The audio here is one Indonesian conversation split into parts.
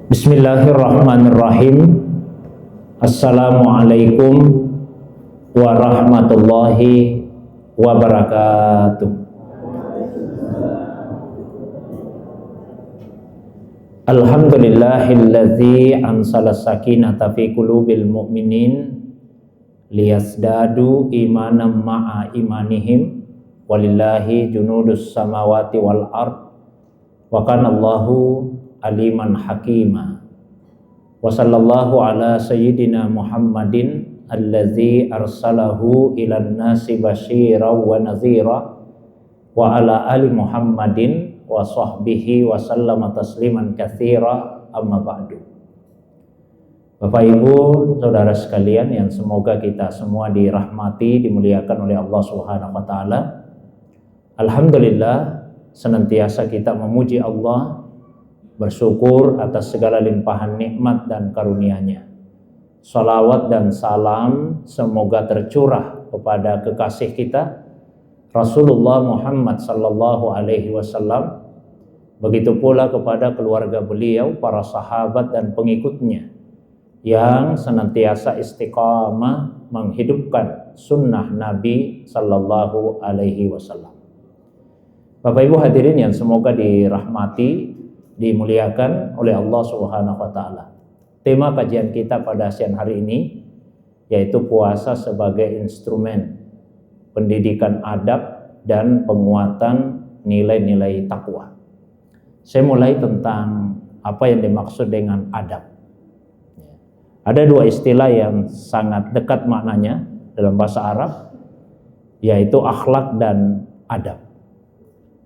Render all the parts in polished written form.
Bismillahirrahmanirrahim. Assalamualaikum warahmatullahi wabarakatuh. Alhamdulillahilladzi ansala sakinata fi qulubil mu'minin liyazdadu imanan ma'a imanihim walillahi junudus samawati wal ard wa kana Allahu aliman hakima. Wa sallallahu ala sayyidina Muhammadin allazi arsalahu ilan nasi basyira wa nadhira wa ala ali Muhammadin wa sahbihi wa sallama tasliman katsira, amma ba'du. Bapak Ibu, saudara sekalian yang semoga kita semua dirahmati, dimuliakan oleh Allah Subhanahu wa taala. Alhamdulillah, senantiasa kita memuji Allah, bersyukur atas segala limpahan nikmat dan karunia-Nya. Salawat dan salam semoga tercurah kepada kekasih kita Rasulullah Muhammad sallallahu alaihi wasallam, begitu pula kepada keluarga beliau, para sahabat dan pengikutnya yang senantiasa istiqamah menghidupkan sunnah Nabi sallallahu alaihi wasallam. Bapak Ibu hadirin yang semoga dirahmati, dimuliakan oleh Allah Subhanahu wa taala. Tema kajian kita pada siang hari ini yaitu puasa sebagai instrumen pendidikan adab dan penguatan nilai-nilai takwa. Saya mulai tentang apa yang dimaksud dengan adab. Ada dua istilah yang sangat dekat maknanya dalam bahasa Arab, yaitu akhlak dan adab.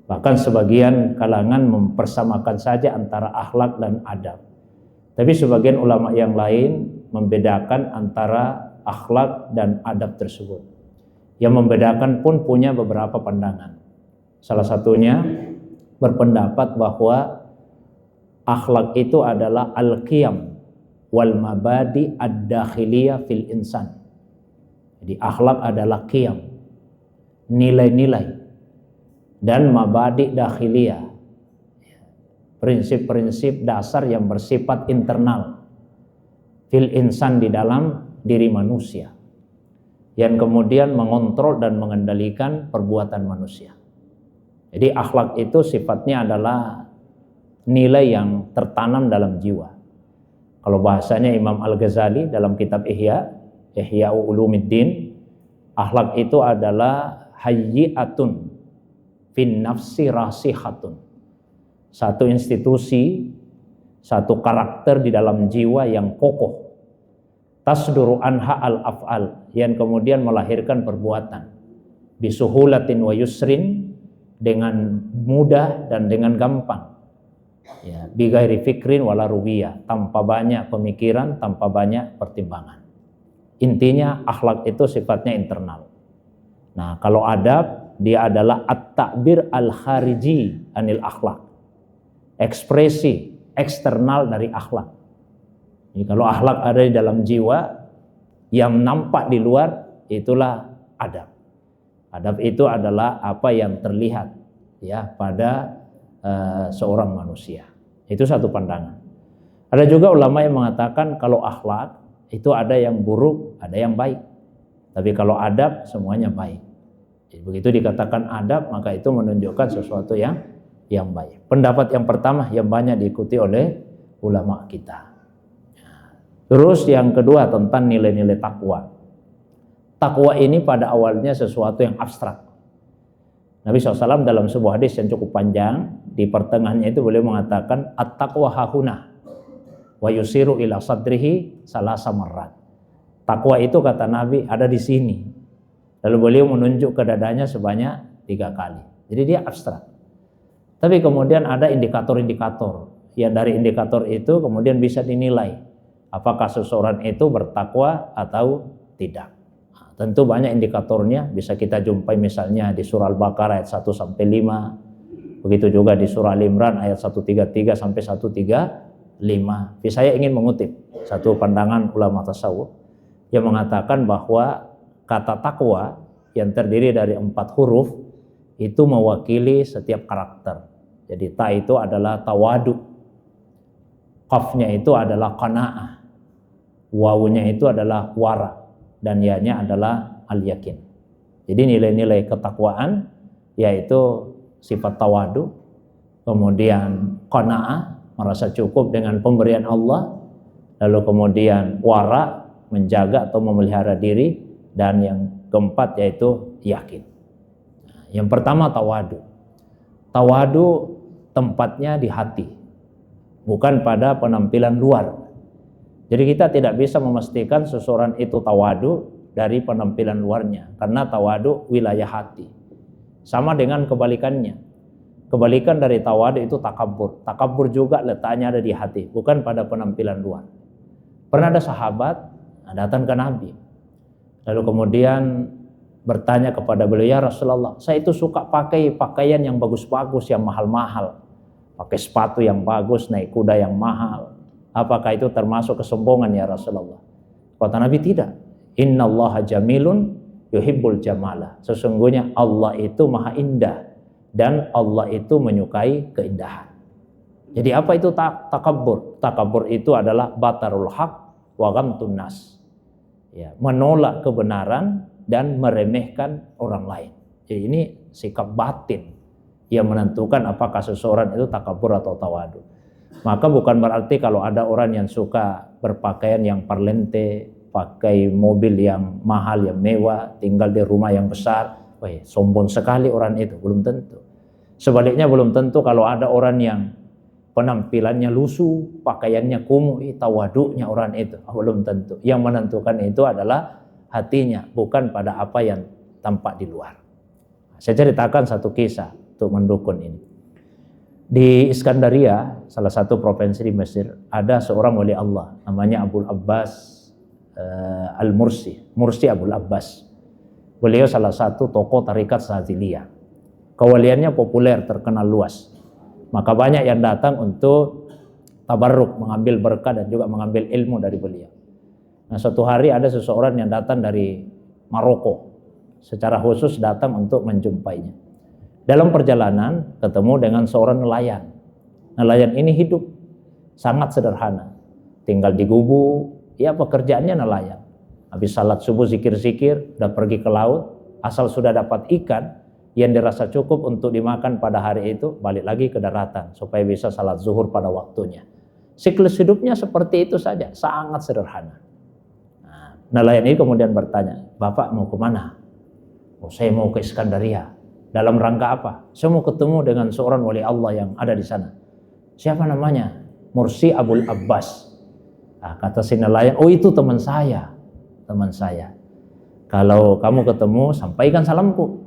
Bahkan sebagian kalangan mempersamakan saja antara akhlak dan adab. Tapi sebagian ulama yang lain membedakan antara akhlak dan adab tersebut. Yang membedakan pun punya beberapa pandangan. Salah satunya berpendapat bahwa akhlak itu adalah al-qiyam wal mabadi ad-dakhiliyah fil insan. Jadi akhlak adalah qiyam, nilai-nilai, dan mabadi dakhiliyah, prinsip-prinsip dasar yang bersifat internal fil insan, di dalam diri manusia, yang kemudian mengontrol dan mengendalikan perbuatan manusia. Jadi akhlak itu sifatnya adalah nilai yang tertanam dalam jiwa. Kalau bahasanya Imam Al-Ghazali dalam kitab Ihya Ulumuddin, akhlak itu adalah hayyi'atun fin nafsi rasihatun. Satu institusi, satu karakter di dalam jiwa yang kokoh. Tasduru anha al-af'al, yang kemudian melahirkan perbuatan. Bisuhulatin wa yusrin, dengan mudah dan dengan gampang. Ya, bighairi fikrin wala ruwiyah, tanpa banyak pemikiran, tanpa banyak pertimbangan. Intinya akhlak itu sifatnya internal. Nah, kalau adab, dia adalah at-ta'bir al-khariji anil akhlak, ekspresi eksternal dari akhlak. Jadi kalau akhlak ada di dalam jiwa, yang nampak di luar itulah adab. Adab itu adalah apa yang terlihat ya pada seorang manusia. Itu satu pandangan. Ada juga ulama yang mengatakan kalau akhlak itu ada yang buruk, ada yang baik. Tapi kalau adab semuanya baik. Jadi begitu dikatakan adab, maka itu menunjukkan sesuatu yang baik. Pendapat yang pertama yang banyak diikuti oleh ulama kita. Terus yang kedua tentang nilai-nilai takwa. Takwa ini pada awalnya sesuatu yang abstrak. Nabi SAW dalam sebuah hadis yang cukup panjang, di pertengahannya itu beliau mengatakan at-taqwa hahuna wa yusiru ila sadrihi salasa marrat. Takwa itu kata Nabi ada di sini. Lalu beliau menunjuk ke dadanya sebanyak 3 kali. Jadi dia abstrak. Tapi kemudian ada indikator-indikator. Yang dari indikator itu kemudian bisa dinilai apakah seseorang itu bertakwa atau tidak. Nah, tentu banyak indikatornya, bisa kita jumpai misalnya di surah Al-Baqarah ayat 1 sampai 5. Begitu juga di surah Al-Imran ayat 133 sampai 135. Tapi saya ingin mengutip satu pandangan ulama tasawuf yang mengatakan bahwa kata takwa yang terdiri dari 4 huruf itu mewakili setiap karakter. Jadi ta itu adalah tawadu, Qafnya itu adalah qanaah, wawunya itu adalah wara, dan ya-nya adalah al-yakin. Jadi nilai-nilai ketakwaan yaitu sifat tawadu, kemudian qanaah, merasa cukup dengan pemberian Allah, lalu kemudian wara, menjaga atau memelihara diri, dan yang keempat yaitu yakin. Yang pertama tawadu. Tawadu tempatnya di hati, bukan pada penampilan luar. Jadi kita tidak bisa memastikan seseorang itu tawadu dari penampilan luarnya, karena tawadu wilayah hati. Sama dengan kebalikannya. Kebalikan dari tawadu itu takabur. Takabur juga letaknya ada di hati, bukan pada penampilan luar. Pernah ada sahabat datang ke Nabi, lalu kemudian bertanya kepada beliau, ya Rasulullah, saya itu suka pakai pakaian yang bagus-bagus, yang mahal-mahal, pakai sepatu yang bagus, naik kuda yang mahal. Apakah itu termasuk kesombongan ya Rasulullah? Kata Nabi, tidak. Innallaha jamilun yuhibbul jamala. Sesungguhnya Allah itu maha indah dan Allah itu menyukai keindahan. Jadi apa itu takabur? Takabur itu adalah batarul haq wa ghamtun nas. Ya, menolak kebenaran dan meremehkan orang lain. Jadi ini sikap batin yang menentukan apakah seseorang itu takabur atau tawadu. Maka bukan berarti kalau ada orang yang suka berpakaian yang parlente, pakai mobil yang mahal, yang mewah, tinggal di rumah yang besar, wah, sombong sekali orang itu. Belum tentu. Sebaliknya belum tentu kalau ada orang yang penampilannya lusuh, pakaiannya kumuh, tawadunya orang itu. Belum tentu. Yang menentukan itu adalah hatinya, bukan pada apa yang tampak di luar. Saya ceritakan satu kisah untuk mendukung ini. Di Iskandaria, salah satu provinsi di Mesir, ada seorang wali Allah namanya Abul Abbas Al-Mursi, Mursi Abul Abbas. Beliau salah satu tokoh tarikat Saziliyah. Kewaliannya populer, terkenal luas. Maka banyak yang datang untuk tabarruk, mengambil berkah dan juga mengambil ilmu dari beliau. Nah, suatu hari ada seseorang yang datang dari Maroko, secara khusus datang untuk menjumpainya. Dalam perjalanan ketemu dengan seorang nelayan. Nelayan ini hidup sangat sederhana, tinggal di gubuk, ya pekerjaannya nelayan. Habis salat subuh zikir-zikir, udah pergi ke laut, asal sudah dapat ikan yang dirasa cukup untuk dimakan pada hari itu, balik lagi ke daratan supaya bisa salat zuhur pada waktunya. Siklus hidupnya seperti itu saja, sangat sederhana. Nah, nelayan ini kemudian bertanya, Bapak mau kemana? Oh, saya mau ke Iskandaria. Dalam rangka apa? Saya mau ketemu dengan seorang wali Allah yang ada di sana. Siapa namanya? Mursi Abul Abbas. Nah, kata si nelayan, oh itu teman saya. Teman saya. Kalau kamu ketemu, sampaikan salamku.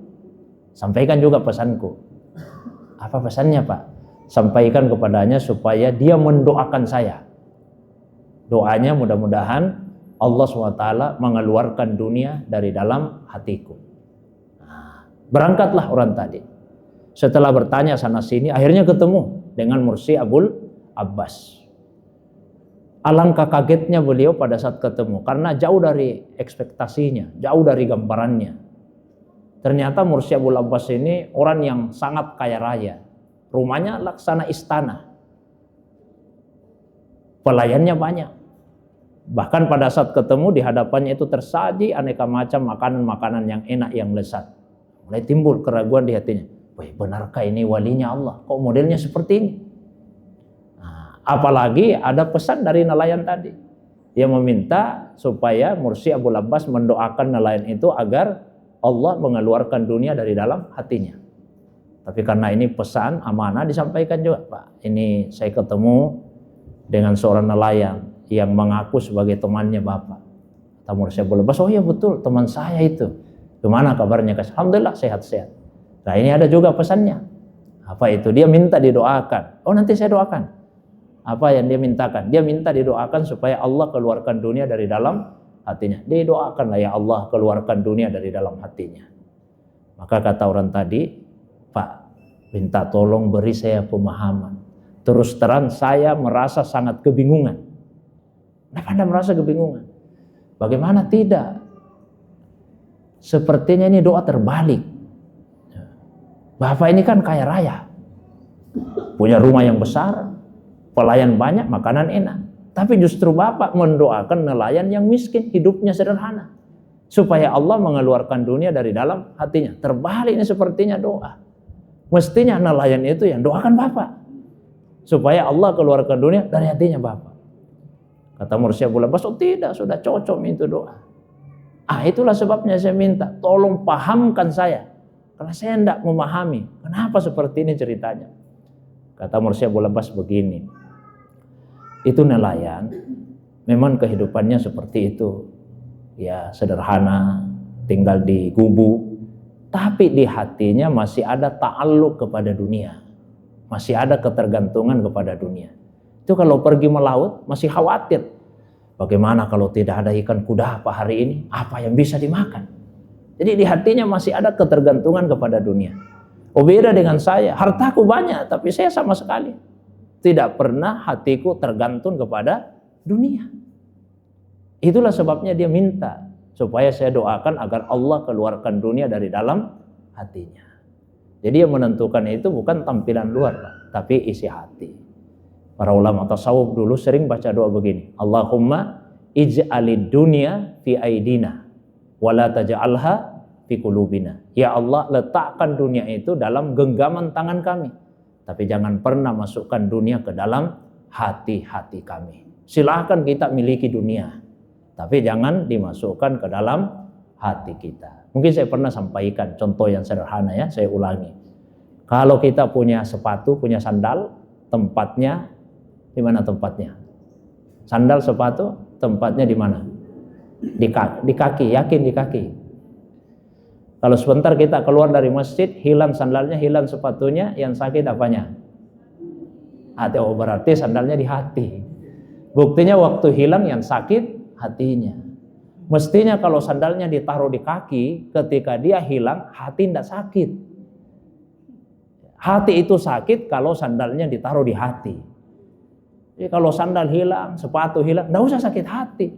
Sampaikan juga pesanku. Apa pesannya, Pak? Sampaikan kepadanya supaya dia mendoakan saya. Doanya mudah-mudahan Allah SWT mengeluarkan dunia dari dalam hatiku. Berangkatlah orang tadi. Setelah bertanya sana sini, akhirnya ketemu dengan Mursi Abul Abbas. Alangkah kagetnya beliau pada saat ketemu, karena jauh dari ekspektasinya, jauh dari gambarannya. Ternyata Mursi Abul Abbas ini orang yang sangat kaya raya. Rumahnya laksana istana. Pelayannya banyak. Bahkan pada saat ketemu di hadapannya itu tersaji aneka macam makanan-makanan yang enak, yang lezat. Mulai timbul keraguan di hatinya. Wah, benarkah ini walinya Allah? Kok modelnya seperti ini? Nah, apalagi ada pesan dari nelayan tadi. Dia meminta supaya Mursi Abul Abbas mendoakan nelayan itu agar Allah mengeluarkan dunia dari dalam hatinya. Tapi karena ini pesan amanah, disampaikan juga, Pak, ini saya ketemu dengan seorang nelayan yang mengaku sebagai temannya Bapak. Kata Mursi Abul Abbas, oh iya betul, teman saya itu. Gimana kabarnya? Alhamdulillah sehat-sehat. Nah, ini ada juga pesannya. Apa itu? Dia minta didoakan. Oh, nanti saya doakan. Apa yang dia mintakan? Dia minta didoakan supaya Allah keluarkan dunia dari dalam hatinya. Didoakanlah ya Allah keluarkan dunia dari dalam hatinya. Maka kata orang tadi, Pak, minta tolong beri saya pemahaman. Terus terang saya merasa sangat kebingungan. Kenapa Anda merasa kebingungan? Bagaimana tidak? Sepertinya ini doa terbalik. Bapak ini kan kaya raya, punya rumah yang besar, Pelayan banyak, makanan enak. Tapi justru Bapak mendoakan nelayan yang miskin, hidupnya sederhana. Supaya Allah mengeluarkan dunia dari dalam hatinya. Terbalik ini sepertinya doa. Mestinya nelayan itu yang doakan Bapak. Supaya Allah keluarkan dunia dari hatinya Bapak. Kata Mursi Abdul Abbas, oh tidak, sudah cocok itu doa. Itulah sebabnya saya minta, tolong pahamkan saya. Karena saya tidak memahami, kenapa seperti ini ceritanya. Kata Mursi Abdul Abbas begini, itu nelayan, memang kehidupannya seperti itu. Ya sederhana, tinggal di gubuk. Tapi di hatinya masih ada ta'alluq kepada dunia. Masih ada ketergantungan kepada dunia. Itu kalau pergi melaut masih khawatir. Bagaimana kalau tidak ada ikan kudapan hari ini? Apa yang bisa dimakan? Jadi di hatinya masih ada ketergantungan kepada dunia. Oh beda dengan saya, hartaku banyak tapi saya sama sekali tidak pernah hatiku tergantung kepada dunia. Itulah sebabnya dia minta supaya saya doakan agar Allah keluarkan dunia dari dalam hatinya. Jadi yang menentukan itu bukan tampilan luar, Pak, tapi isi hati. Para ulama tasawuf dulu sering baca doa begini, Allahumma ij'alid dunya fi aidina wa la taj'alha fi qulubina. Ya Allah, letakkan dunia itu dalam genggaman tangan kami, tapi jangan pernah masukkan dunia ke dalam hati-hati kami. Silakan kita miliki dunia, tapi jangan dimasukkan ke dalam hati kita. Mungkin saya pernah sampaikan contoh yang sederhana ya, saya ulangi. Kalau kita punya sepatu, punya sandal, tempatnya di mana tempatnya? Sandal sepatu tempatnya di mana? Di kaki, yakin di kaki. Kalau sebentar kita keluar dari masjid, hilang sandalnya, hilang sepatunya, yang sakit apanya? Hati. Oh berarti sandalnya di hati. Buktinya waktu hilang yang sakit hatinya. Mestinya kalau sandalnya ditaruh di kaki, ketika dia hilang, hati tidak sakit. Hati itu sakit kalau sandalnya ditaruh di hati. Jadi kalau sandal hilang, sepatu hilang, tidak usah sakit hati.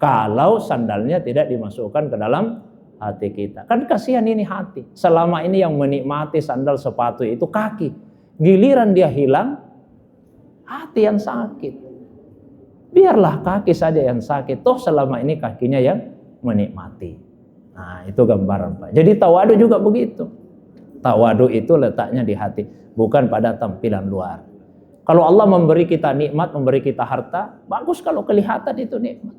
Kalau sandalnya tidak dimasukkan ke dalam hati kita. Kan kasihan ini hati. Selama ini yang menikmati sandal sepatu itu kaki. Giliran dia hilang, hati yang sakit. Biarlah kaki saja yang sakit. Toh selama ini kakinya yang menikmati. Nah itu gambaran Pak. Jadi tawadu juga begitu. Tawadu itu letaknya di hati. Bukan pada tampilan luar. Kalau Allah memberi kita nikmat, memberi kita harta, bagus kalau kelihatan itu nikmat.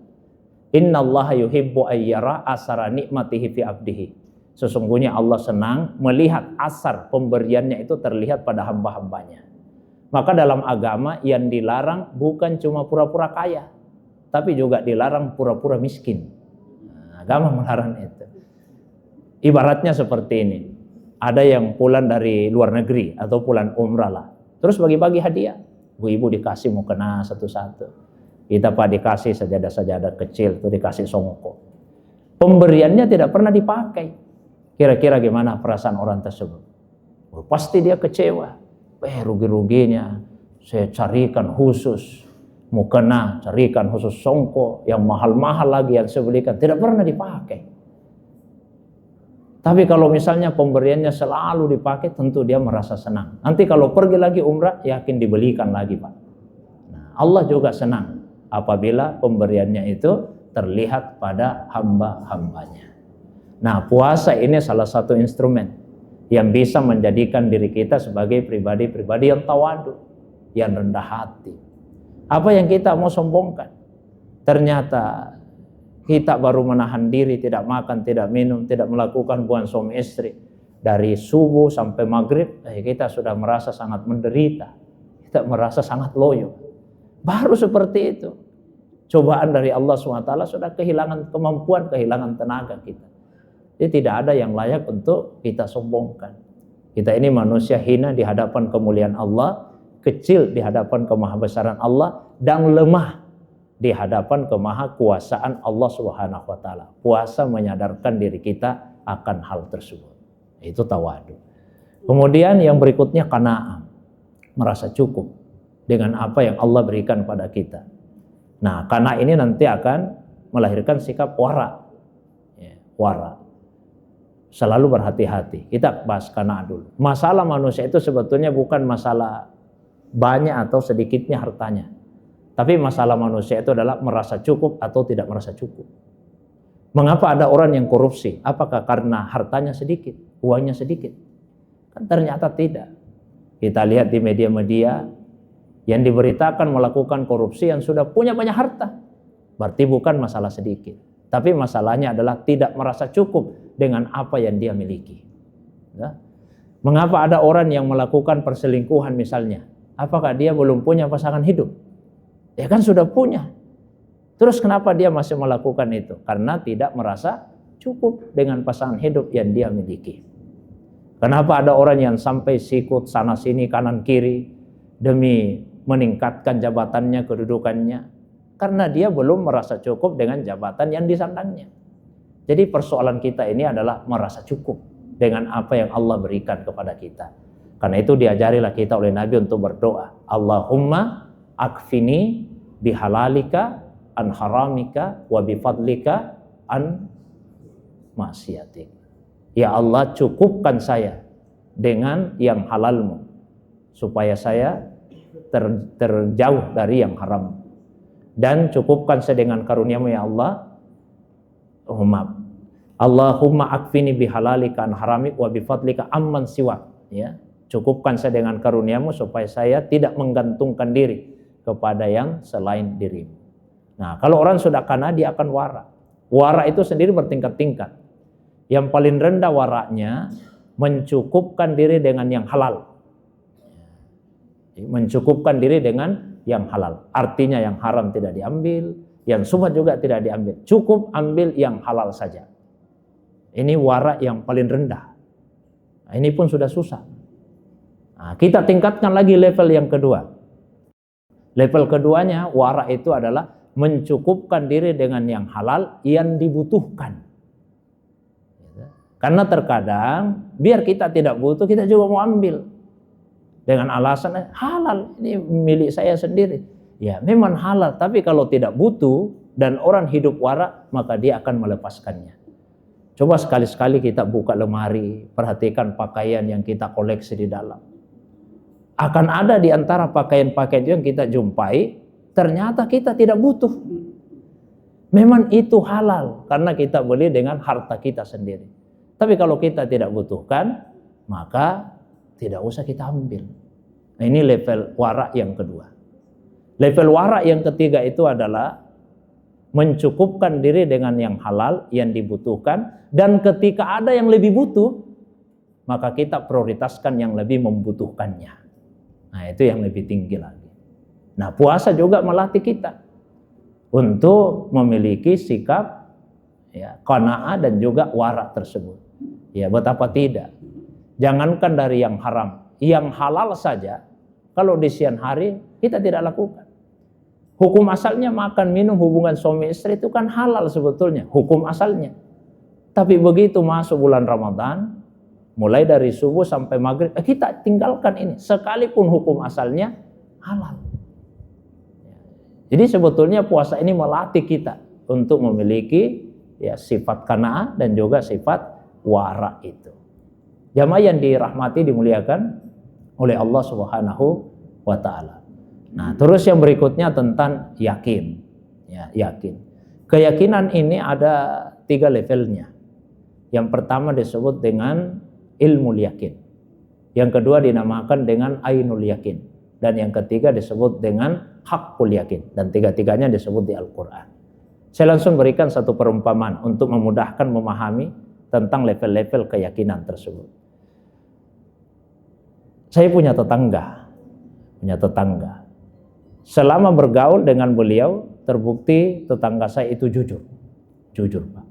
Innallaha yuhibbu ayyara asara nikmatihi fi abdihi. Sesungguhnya Allah senang melihat asar pemberiannya itu terlihat pada hamba-hambanya. Maka dalam agama yang dilarang bukan cuma pura-pura kaya, tapi juga dilarang pura-pura miskin. Nah, agama melarang itu. Ibaratnya seperti ini. Ada yang pulang dari luar negeri atau pulang umrah lah. Terus bagi-bagi hadiah. Ibu-ibu dikasih mukena satu-satu. Kita Pak dikasih sajadah-sajadah kecil, itu dikasih songkok. Pemberiannya tidak pernah dipakai. Kira-kira gimana perasaan orang tersebut? Oh, pasti dia kecewa. Rugi-ruginya saya carikan khusus mukena, carikan khusus songkok yang mahal-mahal lagi yang saya belikan, tidak pernah dipakai. Tapi kalau misalnya pemberiannya selalu dipakai, tentu dia merasa senang. Nanti kalau pergi lagi umrah, yakin dibelikan lagi Pak. Nah, Allah juga senang apabila pemberiannya itu terlihat pada hamba-hambanya. Nah, puasa ini salah satu instrumen yang bisa menjadikan diri kita sebagai pribadi-pribadi yang tawadu, yang rendah hati. Apa yang kita mau sombongkan? Ternyata kita baru menahan diri, tidak makan, tidak minum, tidak melakukan hubungan suami istri. Dari subuh sampai maghrib, kita sudah merasa sangat menderita. Kita merasa sangat loyo. Baru seperti itu. Cobaan dari Allah SWT sudah kehilangan kemampuan, kehilangan tenaga kita. Jadi tidak ada yang layak untuk kita sombongkan. Kita ini manusia hina di hadapan kemuliaan Allah, kecil di hadapan kemahabesaran Allah, dan lemah di hadapan kemahakuasaan Allah Subhanahu wa taala. Puasa menyadarkan diri kita akan hal tersebut. Itu tawadu. Kemudian yang berikutnya qanaah. Merasa cukup dengan apa yang Allah berikan pada kita. Nah, qanaah ini nanti akan melahirkan sikap wara. Ya, wara. Selalu berhati-hati. Kita bahas qanaah dulu. Masalah manusia itu sebetulnya bukan masalah banyak atau sedikitnya hartanya. Tapi masalah manusia itu adalah merasa cukup atau tidak merasa cukup. Mengapa ada orang yang korupsi? Apakah karena hartanya sedikit, uangnya sedikit? Kan ternyata tidak. Kita lihat di media-media yang diberitakan melakukan korupsi yang sudah punya banyak harta. Berarti bukan masalah sedikit. Tapi masalahnya adalah tidak merasa cukup dengan apa yang dia miliki. Ya. Mengapa ada orang yang melakukan perselingkuhan misalnya? Apakah dia belum punya pasangan hidup? Ya kan sudah punya. Terus kenapa dia masih melakukan itu? Karena tidak merasa cukup dengan pasangan hidup yang dia miliki. Kenapa ada orang yang sampai sikut sana sini kanan kiri demi meningkatkan jabatannya, kedudukannya? Karena dia belum merasa cukup dengan jabatan yang disandangnya. Jadi persoalan kita ini adalah merasa cukup dengan apa yang Allah berikan kepada kita. Karena itu diajarilah kita oleh Nabi untuk berdoa. Allahumma akfini bihalalika an haramika wa bifadlika an maksiatik. Ya Allah, cukupkan saya dengan yang halalmu supaya saya terjauh dari yang haram, dan cukupkan saya dengan karuniamu ya Allah. Allahumma akfini bihalalika an haramik wa bifadlika amman siwak. Ya, cukupkan saya dengan karuniamu supaya saya tidak menggantungkan diri kepada yang selain dirimu. Nah, kalau orang sudah kana, dia akan wara. Wara itu sendiri bertingkat-tingkat. Yang paling rendah waraknya mencukupkan diri dengan yang halal. Mencukupkan diri dengan yang halal. Artinya yang haram tidak diambil, yang subhat juga tidak diambil. Cukup ambil yang halal saja. Ini wara yang paling rendah. Nah, ini pun sudah susah. Nah, kita tingkatkan lagi level yang kedua. Level keduanya, wara itu adalah mencukupkan diri dengan yang halal yang dibutuhkan. Karena terkadang biar kita tidak butuh, kita juga mau ambil dengan alasan halal, ini milik saya sendiri. Ya memang halal, tapi kalau tidak butuh dan orang hidup wara, maka dia akan melepaskannya. Coba sekali-sekali kita buka lemari, perhatikan pakaian yang kita koleksi di dalam. Akan ada di antara pakaian-pakaian yang kita jumpai, ternyata kita tidak butuh. Memang itu halal, karena kita beli dengan harta kita sendiri. Tapi kalau kita tidak butuhkan, maka tidak usah kita ambil. Nah, ini level wara yang kedua. Level wara yang ketiga itu adalah mencukupkan diri dengan yang halal, yang dibutuhkan. Dan ketika ada yang lebih butuh, maka kita prioritaskan yang lebih membutuhkannya. Nah, itu yang lebih tinggi lagi. Nah, puasa juga melatih kita untuk memiliki sikap ya, qanaah dan juga wara tersebut. Ya, betapa tidak. Jangankan dari yang haram, yang halal saja kalau di siang hari kita tidak lakukan. Hukum asalnya makan, minum, hubungan suami istri itu kan halal sebetulnya, hukum asalnya. Tapi begitu masuk bulan Ramadan, mulai dari subuh sampai maghrib, kita tinggalkan ini. Sekalipun hukum asalnya halal. Jadi sebetulnya puasa ini melatih kita untuk memiliki ya, sifat qanaah dan juga sifat wara itu. Jamaah yang dirahmati, dimuliakan oleh Allah Subhanahu wa ta'ala. Nah, terus yang berikutnya tentang yakin. Ya, yakin. Keyakinan ini ada 3 levelnya. Yang pertama disebut dengan ilmu yakin. Yang kedua dinamakan dengan ainul yakin. Dan yang ketiga disebut dengan haqqul yakin. Dan tiga-tiganya disebut di Al-Quran. Saya langsung berikan satu perumpamaan untuk memudahkan memahami tentang level-level keyakinan tersebut. Saya punya tetangga. Selama bergaul dengan beliau, terbukti tetangga saya itu jujur. Jujur, Pak.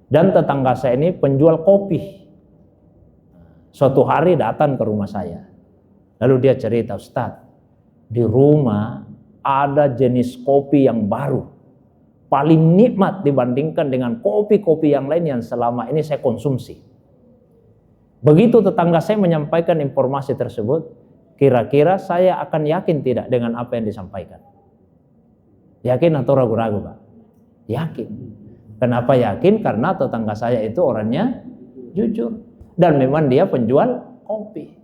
Dan tetangga saya ini penjual kopi. Suatu hari datang ke rumah saya. Lalu dia cerita, Ustaz, di rumah ada jenis kopi yang baru. Paling nikmat dibandingkan dengan kopi-kopi yang lain yang selama ini saya konsumsi. Begitu tetangga saya menyampaikan informasi tersebut, kira-kira saya akan yakin tidak dengan apa yang disampaikan? Yakin atau ragu-ragu, Pak? Yakin. Kenapa yakin? Karena tetangga saya itu orangnya jujur. Dan memang dia penjual kopi.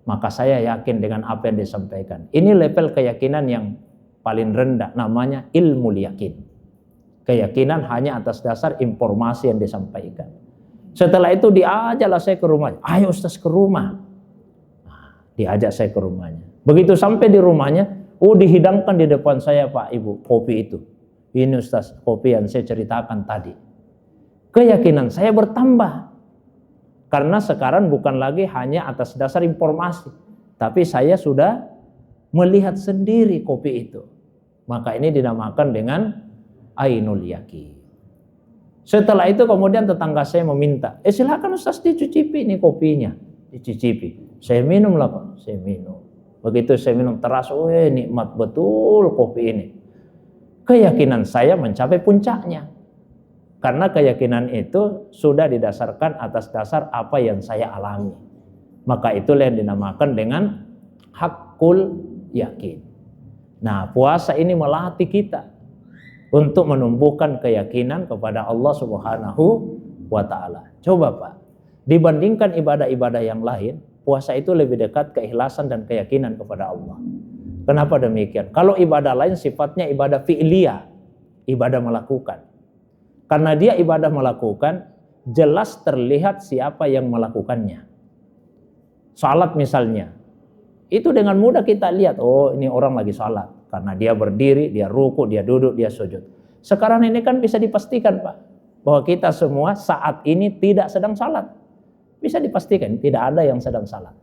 maka saya yakin dengan apa yang disampaikan. Ini level keyakinan yang paling rendah, namanya ilmu yakin. Keyakinan hanya atas dasar informasi yang disampaikan. Setelah itu diajaklah saya ke rumahnya. Ayo Ustaz ke rumah. Nah, diajak saya ke rumahnya. Begitu sampai di rumahnya, dihidangkan di depan saya, Pak Ibu, kopi itu. Ini Ustaz, kopi yang saya ceritakan tadi. Keyakinan saya bertambah. Karena sekarang bukan lagi hanya atas dasar informasi, tapi saya sudah melihat sendiri kopi itu. Maka ini dinamakan dengan ainul yakin. Setelah itu kemudian tetangga saya meminta, silakan Ustaz dicicipi ini kopinya. Dicicipi. Saya minum lah Pak, saya minum. Begitu saya minum terasa, nikmat betul kopi ini. Keyakinan saya mencapai puncaknya. Karena keyakinan itu sudah didasarkan atas dasar apa yang saya alami. Maka itulah yang dinamakan dengan hakul yakin. Nah, puasa ini melatih kita untuk menumbuhkan keyakinan kepada Allah Subhanahu wa Ta'ala. Coba Pak, dibandingkan ibadah-ibadah yang lain, puasa itu lebih dekat keikhlasan dan keyakinan kepada Allah. Kenapa demikian? Kalau ibadah lain sifatnya ibadah fi'liyah, ibadah melakukan. Karena dia ibadah melakukan, jelas terlihat siapa yang melakukannya. Salat misalnya, itu dengan mudah kita lihat, ini orang lagi salat. Karena dia berdiri, dia ruku, dia duduk, dia sujud. Sekarang ini kan bisa dipastikan Pak, bahwa kita semua saat ini tidak sedang salat. Bisa dipastikan, tidak ada yang sedang salat.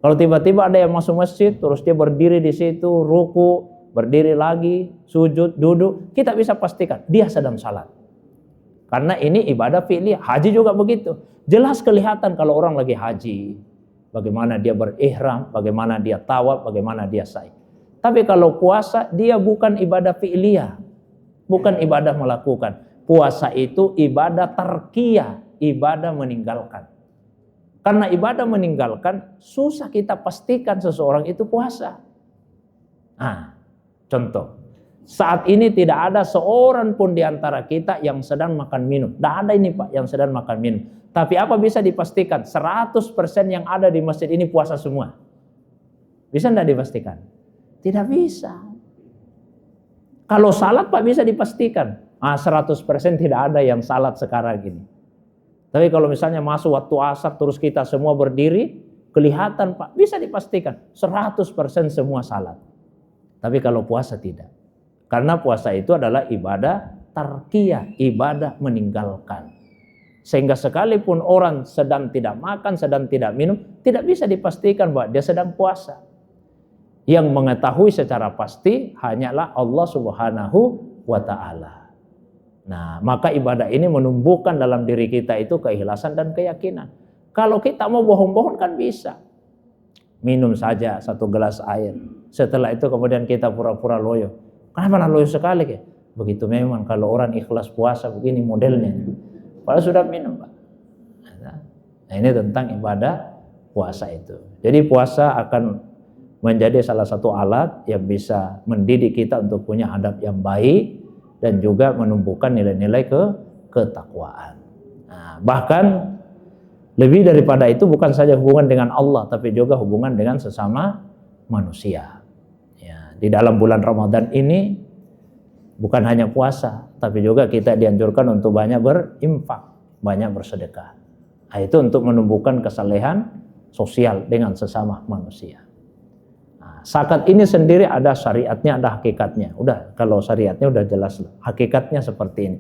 Kalau tiba-tiba ada yang masuk masjid, terus dia berdiri di situ, ruku, berdiri lagi, sujud, duduk, kita bisa pastikan dia sedang salat. Karena ini ibadah fi'liyah. Haji juga begitu. Jelas kelihatan kalau orang lagi haji. Bagaimana dia berihram, bagaimana dia tawaf, bagaimana dia sa'i. Tapi kalau puasa, dia bukan ibadah fi'liyah. Bukan ibadah melakukan. Puasa itu ibadah tarkiyah, ibadah meninggalkan. Karena ibadah meninggalkan, susah kita pastikan seseorang itu puasa. Nah, contoh. Saat ini tidak ada seorang pun di antara kita yang sedang makan minum. Tidak ada ini Pak yang sedang makan minum. Tapi apa bisa dipastikan? 100% yang ada di masjid ini puasa semua. Bisa tidak dipastikan? Tidak bisa. Kalau salat Pak bisa dipastikan. 100% tidak ada yang salat sekarang ini. Tapi kalau misalnya masuk waktu asar terus kita semua berdiri, kelihatan Pak, bisa dipastikan 100% semua salat. Tapi kalau puasa tidak. Karena puasa itu adalah ibadah tarkiyah, ibadah meninggalkan. Sehingga sekalipun orang sedang tidak makan, sedang tidak minum, tidak bisa dipastikan bahwa dia sedang puasa. Yang mengetahui secara pasti hanyalah Allah Subhanahu wa Ta'ala. Nah, maka ibadah ini menumbuhkan dalam diri kita itu keikhlasan dan keyakinan. Kalau kita mau bohong-bohong kan bisa. Minum saja 1 gelas air. Setelah itu kemudian kita pura-pura loyo. Kenapa loyo sekali? Begitu memang kalau orang ikhlas puasa begini modelnya. Padahal sudah minum Pak. Nah, ini tentang ibadah puasa itu. Jadi puasa akan menjadi salah satu alat yang bisa mendidik kita untuk punya adab yang baik dan juga menumbuhkan nilai-nilai ketakwaan. Nah, bahkan lebih daripada itu bukan saja hubungan dengan Allah tapi juga hubungan dengan sesama manusia. Di dalam bulan Ramadan ini bukan hanya puasa, tapi juga kita dianjurkan untuk banyak berinfak, banyak bersedekah. Nah, itu untuk menumbuhkan kesalehan sosial dengan sesama manusia. Nah, zakat ini sendiri ada syariatnya, ada hakikatnya. Udah, kalau syariatnya udah jelas. Hakikatnya seperti ini.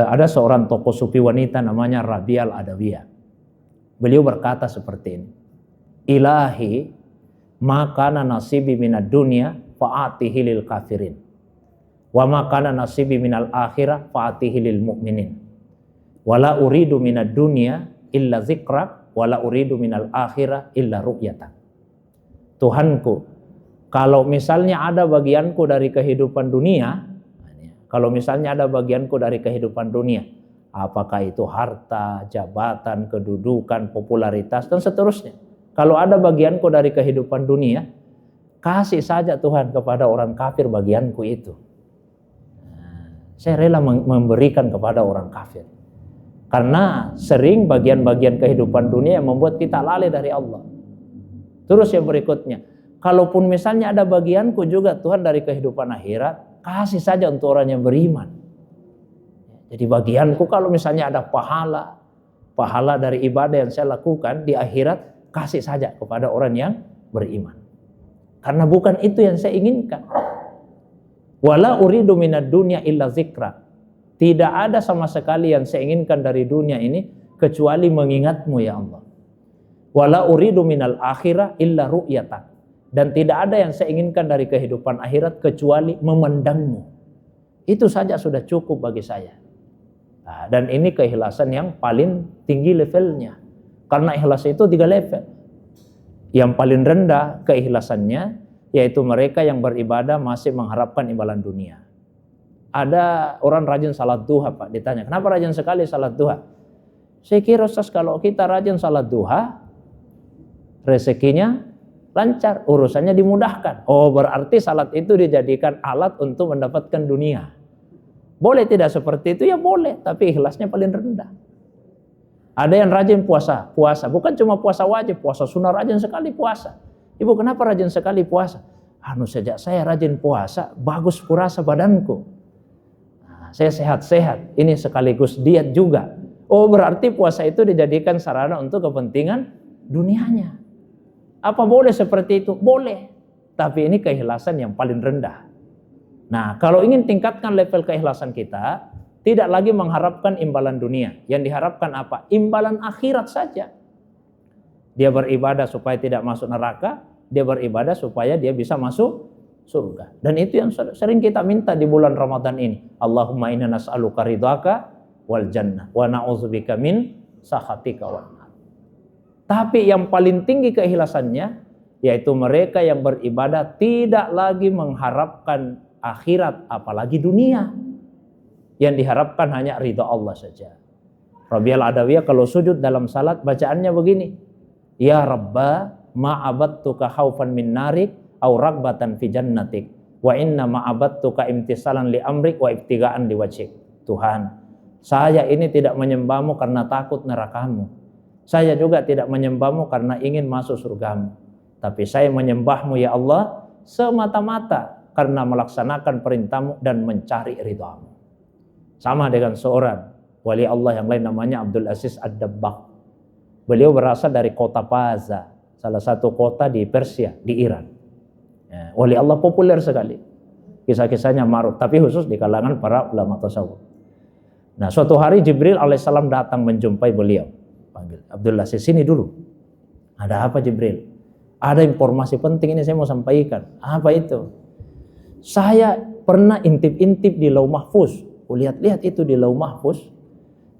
Ada seorang tokoh sufi wanita namanya Rabi'ah al-Adawiyah. Beliau berkata seperti ini. Ilahi makana nasibi minad dunya fa'atihi lil kafirin wa makana nasibi minal akhirah fa'atihi lil mu'minin wala uridu minad dunya illa zikrak wala uridu minal akhirah illa ru'yatan. Tuhanku, kalau misalnya ada bagianku dari kehidupan dunia, kalau misalnya ada bagianku dari kehidupan dunia, apakah itu harta, jabatan, kedudukan, popularitas dan seterusnya, kalau ada bagianku dari kehidupan dunia, kasih saja Tuhan kepada orang kafir bagianku itu. Saya rela memberikan kepada orang kafir. Karena sering bagian-bagian kehidupan dunia yang membuat kita lalai dari Allah. Terus yang berikutnya, kalaupun misalnya ada bagianku juga Tuhan dari kehidupan akhirat, kasih saja untuk orang yang beriman. Jadi bagianku kalau misalnya ada pahala dari ibadah yang saya lakukan di akhirat, kasih saja kepada orang yang beriman. Karena bukan itu yang saya inginkan. Wala uridu minad dunya illa zikra. Tidak ada sama sekali yang saya inginkan dari dunia ini kecuali mengingatmu ya Allah. Wala uridu minal akhirah illa ru'yatan. Dan tidak ada yang saya inginkan dari kehidupan akhirat kecuali memandangmu. Itu saja sudah cukup bagi saya. Nah, dan ini keikhlasan yang paling tinggi levelnya. Karena ikhlas itu 3 level. Yang paling rendah keikhlasannya yaitu mereka yang beribadah masih mengharapkan imbalan dunia. Ada orang rajin salat duha, Pak, ditanya, kenapa rajin sekali salat duha? Saya kira Ustaz, kalau kita rajin salat duha, rezekinya lancar, urusannya dimudahkan. Oh, berarti salat itu dijadikan alat untuk mendapatkan dunia. Boleh tidak seperti itu? Ya boleh, tapi ikhlasnya paling rendah. Ada yang rajin puasa, bukan cuma puasa wajib, puasa sunnah rajin sekali puasa. Ibu, kenapa rajin sekali puasa? Sejak saya rajin puasa, bagus kurasa badanku. Saya sehat-sehat, ini sekaligus diet juga. Oh, berarti puasa itu dijadikan sarana untuk kepentingan dunianya. Apa boleh seperti itu? Boleh. Tapi ini keikhlasan yang paling rendah. Nah, kalau ingin tingkatkan level keikhlasan kita, tidak lagi mengharapkan imbalan dunia. Yang diharapkan apa? Imbalan akhirat saja. Dia beribadah supaya tidak masuk neraka, dia beribadah supaya dia bisa masuk surga. Dan itu yang sering kita minta di bulan Ramadan ini. Allahumma inna nas'aluka ridhaka wal jannah wa na'udzubika min sakhatika wan nar. Tapi yang paling tinggi keikhlasannya yaitu mereka yang beribadah tidak lagi mengharapkan akhirat apalagi dunia. Yang diharapkan hanya ridha Allah saja. Rabi al-Adawiyah kalau sujud dalam salat bacaannya begini. Ya Rabba ma'abattuka khaufan min narik au ragbatan fi jannatik wa inna ma'abattuka imtisalan li amrik wa ibtiga'an li wajhik. Tuhan, saya ini tidak menyembahmu karena takut nerakamu. Saya juga tidak menyembahmu karena ingin masuk surgamu. Tapi saya menyembahmu ya Allah semata-mata karena melaksanakan perintahmu dan mencari ridhamu. Sama dengan seorang wali Allah yang lain namanya Abdul Aziz Ad-Dabbagh. Beliau berasal dari kota Paza, salah satu kota di Persia, di Iran. Ya, wali Allah populer sekali. Kisah-kisahnya ma'ruf, tapi khusus di kalangan para ulama tasawuf. Nah, suatu hari Jibril alaihissalam datang menjumpai beliau. Panggil, Abdul Aziz, sini dulu. Ada apa Jibril? Ada informasi penting ini saya mau sampaikan. Apa itu? Saya pernah intip-intip di Lauh Mahfuz. Lihat-lihat itu di Lauh Mahfuz.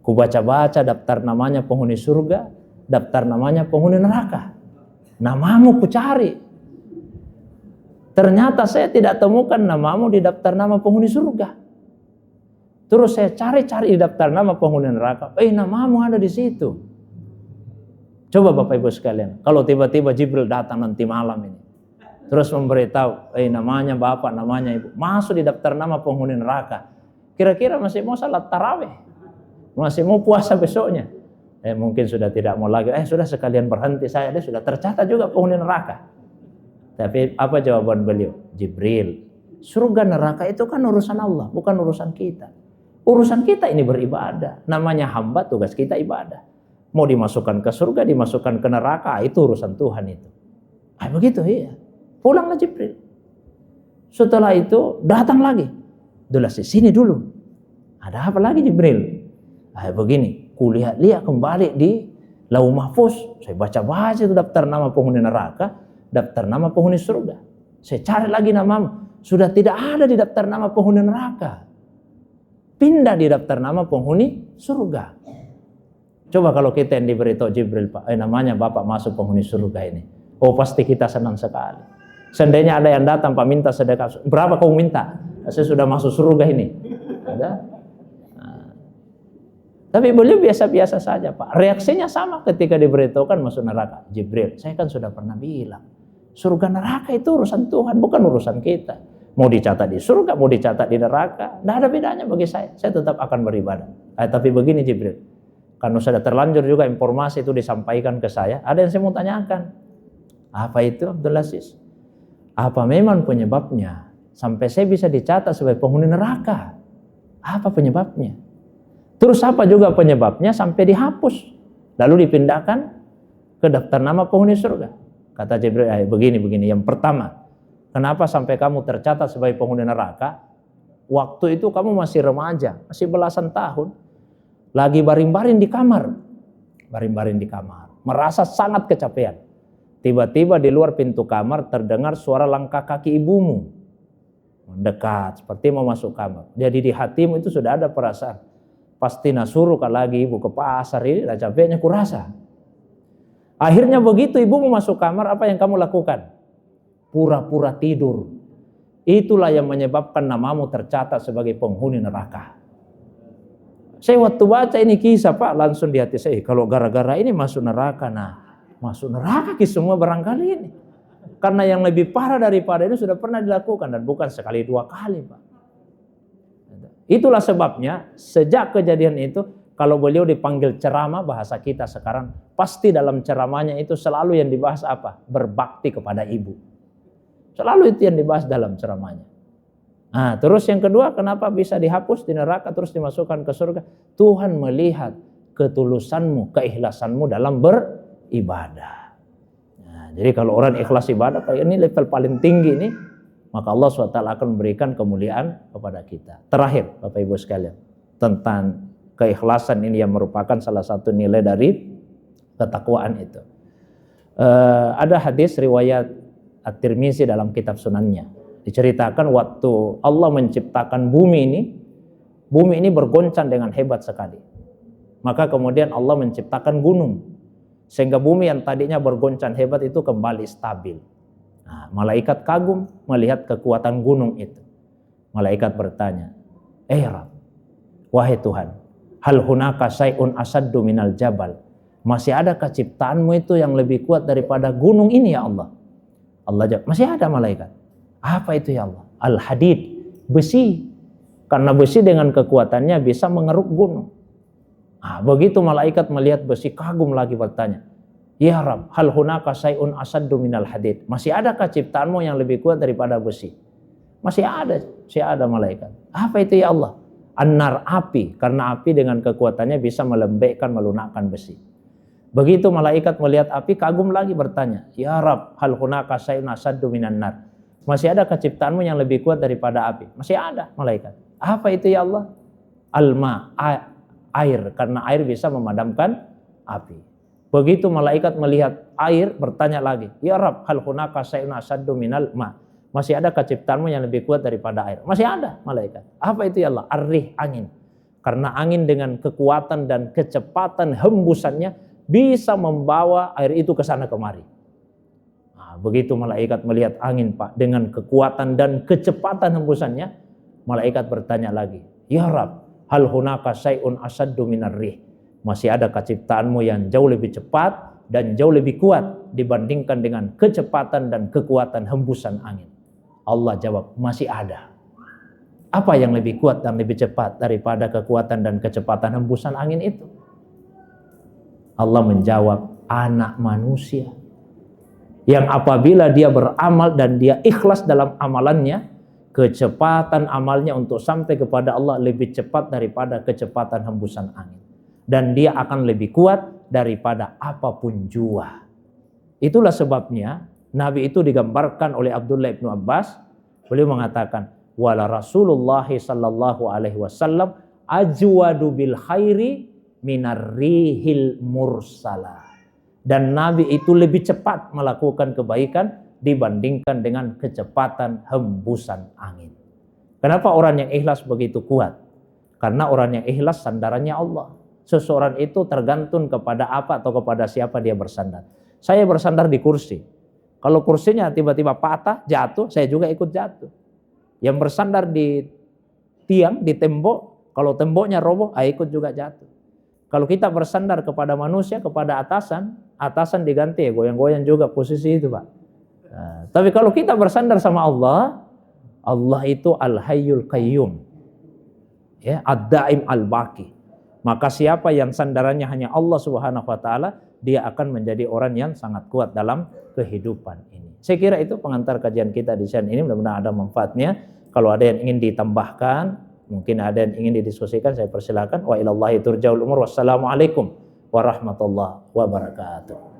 Ku baca-baca daftar namanya penghuni surga, daftar namanya penghuni neraka. Namamu ku cari. Ternyata saya tidak temukan namamu di daftar nama penghuni surga. Terus saya cari-cari di daftar nama penghuni neraka. Namamu ada di situ. Coba Bapak Ibu sekalian, kalau tiba-tiba Jibril datang nanti malam ini, terus memberitahu, namanya Bapak, namanya Ibu, masuk di daftar nama penghuni neraka. Kira-kira masih mau salat tarawih? Masih mau puasa besoknya? Mungkin sudah tidak mau lagi. Sudah sekalian berhenti saya, dia sudah tercatat juga penghuni neraka. Tapi apa jawaban beliau? Jibril, surga neraka itu kan urusan Allah, bukan urusan kita. Urusan kita ini beribadah. Namanya hamba, tugas kita ibadah. Mau dimasukkan ke surga, dimasukkan ke neraka, itu urusan Tuhan itu. Begitu iya. Pulanglah Jibril. Setelah itu datang lagi. Dulu sini dulu. Ada apa lagi Jibril? Begini, kulihat-lihat kembali di Lauh Mahfuz. Saya baca-baca itu daftar nama penghuni neraka, daftar nama penghuni surga. Saya cari lagi namamu. Sudah tidak ada di daftar nama penghuni neraka. Pindah di daftar nama penghuni surga. Coba kalau kita yang diberitahu Jibril, Pak, namanya Bapak masuk penghuni surga ini. Oh, pasti kita senang sekali. Seandainya ada yang datang, Pak, minta sedekah. Berapa kau minta? Saya sudah masuk surga ini. Ada? Nah. Tapi beliau biasa-biasa saja, Pak. Reaksinya sama ketika diberitahukan masuk neraka. Jibril, saya kan sudah pernah bilang, surga neraka itu urusan Tuhan, bukan urusan kita. Mau dicatat di surga, mau dicatat di neraka, tidak ada bedanya bagi saya. Saya tetap akan beribadah. Tapi begini Jibril, Karena sudah terlanjur juga informasi itu disampaikan ke saya, ada yang saya mau tanyakan. Apa itu Abdul Aziz? Apa memang penyebabnya sampai saya bisa dicatat sebagai penghuni neraka? Apa penyebabnya? Terus apa juga penyebabnya sampai dihapus, lalu dipindahkan ke daftar nama penghuni surga? Kata Jibril, begini. Yang pertama, kenapa sampai kamu tercatat sebagai penghuni neraka? Waktu itu kamu masih remaja, masih belasan tahun, lagi baring-baring di kamar, merasa sangat kecapean. Tiba-tiba di luar pintu kamar terdengar suara langkah kaki ibumu mendekat, seperti mau masuk kamar. Jadi di hatimu itu sudah ada perasaan, pasti nasuruh kalau lagi ibu ke pasar ini, lah capeknya kurasa. Akhirnya begitu ibumu masuk kamar, apa yang kamu lakukan? Pura-pura tidur. Itulah yang menyebabkan namamu tercatat sebagai penghuni neraka. Saya waktu baca ini kisah Pak, langsung di hati saya, kalau gara-gara ini masuk neraka, masuk neraka semua barangkali ini. Karena yang lebih parah daripada ini sudah pernah dilakukan, dan bukan sekali dua kali Pak. Itulah sebabnya sejak kejadian itu, kalau beliau dipanggil ceramah, bahasa kita sekarang, pasti dalam ceramahnya itu selalu yang dibahas apa? Berbakti kepada ibu. Selalu itu yang dibahas dalam ceramahnya. Nah, terus yang kedua, kenapa bisa dihapus di neraka terus dimasukkan ke surga? Tuhan melihat ketulusanmu, keikhlasanmu dalam beribadah. Nah, jadi kalau orang ikhlas ibadah, ini level paling tinggi ini, maka Allah SWT akan memberikan kemuliaan kepada kita. Terakhir, Bapak Ibu sekalian, tentang keikhlasan ini yang merupakan salah satu nilai dari ketakwaan itu. Ada hadis riwayat At-Tirmizi dalam kitab Sunannya. Diceritakan waktu Allah menciptakan bumi ini bergoncang dengan hebat sekali. Maka kemudian Allah menciptakan gunung, sehingga bumi yang tadinya bergoncang hebat itu kembali stabil. Nah, malaikat kagum melihat kekuatan gunung itu. Malaikat bertanya, Rabb, wahai Tuhan, hal hunaka syai'un asaddu minal jabal? Masih adakah ciptaanmu itu yang lebih kuat daripada gunung ini ya Allah? Allah jawab, masih ada malaikat. Apa itu ya Allah? Al-hadid, besi. Karena besi dengan kekuatannya bisa mengeruk gunung. Nah, begitu malaikat melihat besi, kagum lagi bertanya, ya Rabb, hal hunaka syai'un asaddu minal hadid? Masih adakah ciptaanmu yang lebih kuat daripada besi? Masih ada malaikat. Apa itu ya Allah? An-nar, api. Karena api dengan kekuatannya bisa melembekkan, melunakkan besi. Begitu malaikat melihat api, kagum lagi bertanya, ya Rabb, hal hunaka syai'un asaddu minan nar? Masih ada ciptaanmu yang lebih kuat daripada api? Masih ada malaikat. Apa itu ya Allah? Alma, air. Karena air bisa memadamkan api. Begitu malaikat melihat air, bertanya lagi, ya Rabb, hal hunaka syai'un asaddu minal ma? Masih ada ciptaanmu yang lebih kuat daripada air? Masih ada malaikat. Apa itu ya Allah? Ar-rih, angin. Karena angin dengan kekuatan dan kecepatan hembusannya bisa membawa air itu ke sana kemari. Begitu malaikat melihat angin Pak, dengan kekuatan dan kecepatan hembusannya, malaikat bertanya lagi, ya Rabb, hal hunaka syai'un asaddu minar rih? Masih ada ciptaanmu yang jauh lebih cepat dan jauh lebih kuat dibandingkan dengan kecepatan dan kekuatan hembusan angin? Allah jawab, masih ada. Apa yang lebih kuat dan lebih cepat daripada kekuatan dan kecepatan hembusan angin itu? Allah menjawab, anak manusia. Yang apabila dia beramal dan dia ikhlas dalam amalannya, kecepatan amalnya untuk sampai kepada Allah lebih cepat daripada kecepatan hembusan angin. Dan dia akan lebih kuat daripada apapun jua. Itulah sebabnya Nabi itu digambarkan oleh Abdullah bin Abbas. Beliau mengatakan, wala Rasulullah sallallahu alaihi wasallam ajwadu bil khairi minar rihil mursalah. Dan Nabi itu lebih cepat melakukan kebaikan dibandingkan dengan kecepatan hembusan angin. Kenapa orang yang ikhlas begitu kuat? Karena orang yang ikhlas sandarannya Allah. Seseorang itu tergantung kepada apa atau kepada siapa dia bersandar. Saya bersandar di kursi. Kalau kursinya tiba-tiba patah, jatuh, saya juga ikut jatuh. Yang bersandar di tiang, di tembok, kalau temboknya roboh, ikut juga jatuh. Kalau kita bersandar kepada manusia, kepada atasan diganti, goyang-goyang juga posisi itu Pak. Nah, tapi kalau kita bersandar sama Allah, Allah itu Al-Hayyul Qayyum, ya, Ad-Daim Al-Baqi. Maka siapa yang sandarannya hanya Allah Subhanahu wa taala, dia akan menjadi orang yang sangat kuat dalam kehidupan ini. Saya kira itu pengantar kajian kita di siang ini, mudah-mudahan ada manfaatnya. Kalau ada yang ingin ditambahkan, mungkin ada yang ingin didiskusikan, saya persilakan. Wa ilallahi turja'ul umur. Wassalamualaikum warahmatullahi wabarakatuh.